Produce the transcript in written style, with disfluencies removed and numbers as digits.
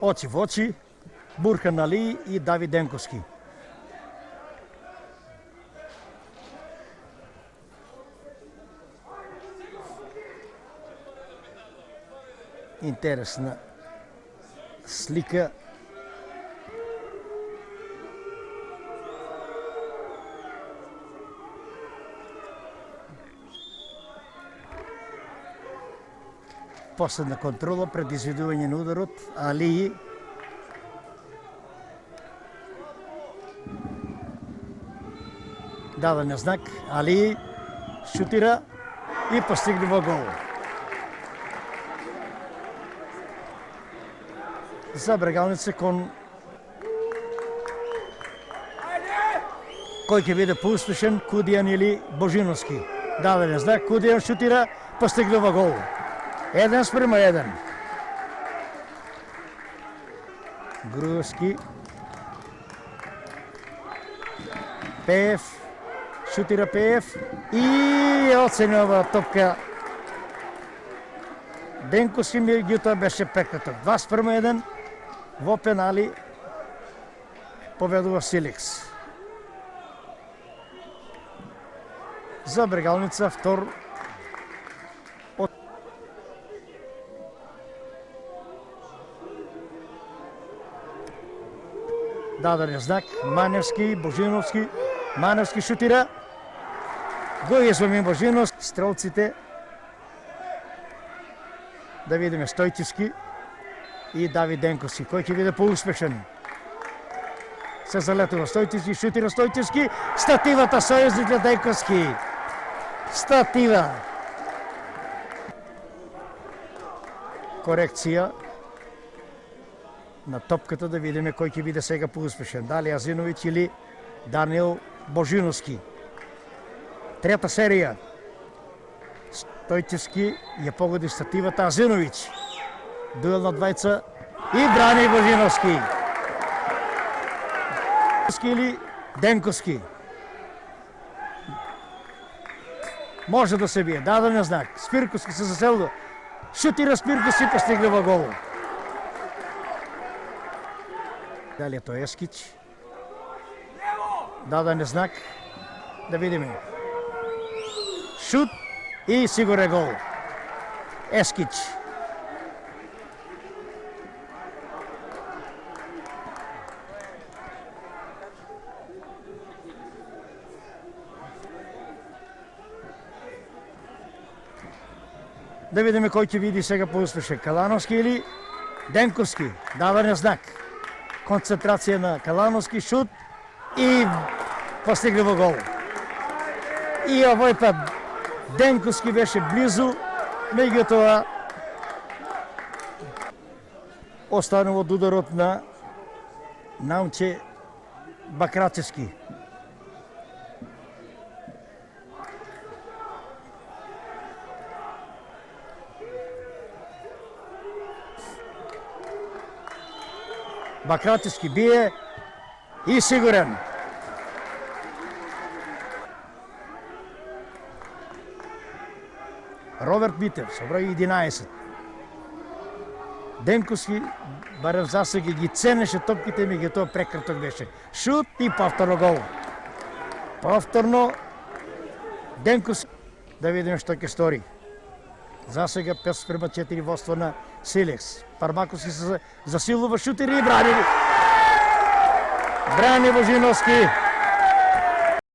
Очи в очи, Бурхан Али и Давид Денковски. Интересна слика. Последна контрола пред изведување на ударот. Али даден знак. Али шутира и постигнува гол. За Брегалница кон кој ќе биде поуспешен, Кудијан или Божиновски. Даден знак, Кудијан шутира, постигнува гол. 1:1. Груевски. Пеев. Шутира Пеев. И оценува топка. Денковски меѓутоа беше прекраток. 2:1. Во пенали победува Силекс. За Брегалница втор даден знак. Маневски, Божиновски. Маневски шутира. Го изломи Божиновски. Стрелците. Да видиме Стојчевски и Давид Денковски. Кој ќе биде поуспешен? Се залетува Стојчевски, шутира Стојчевски. Стативата сојузник на Денковски. Статива. Корекција на топката, да видиме кој ќе биде сега поуспешен. Дали Азиновиќ или Даниел Божиновски. Трета серија. Стојчевски ја погоди стативата. Азиновиќ. Дуел на двајца и брани Божиновски. Или Денковски. Може да се бие. Даден знак. Спирковски се заселува. Шутира Спирковски, постигнува гол. Дали е тој Ескич. Даден знак. Да видиме. Шут и сигурен гол. Ескич. Да видиме кој ќе види сега поуспешен. Калановски или Денковски. Даден знак. Концентрација на Калановски, шут и постигнува гол. И овој пат Денковски беше близу, меѓутоа останува од ударот на Наумче Бакрачевски. Бакрачевски бие и сигурен. Роберт Митев, со број 11. Денковски, барем засега ги ценеше топките, меѓутоа прекраток беше. Шут и повторно гол. Повторно Денковски. Да видиме што ќе стори. Засега 5:4 водство на Силекс. Пармаковски се засилува, шутира и брани. Брани Божиновски.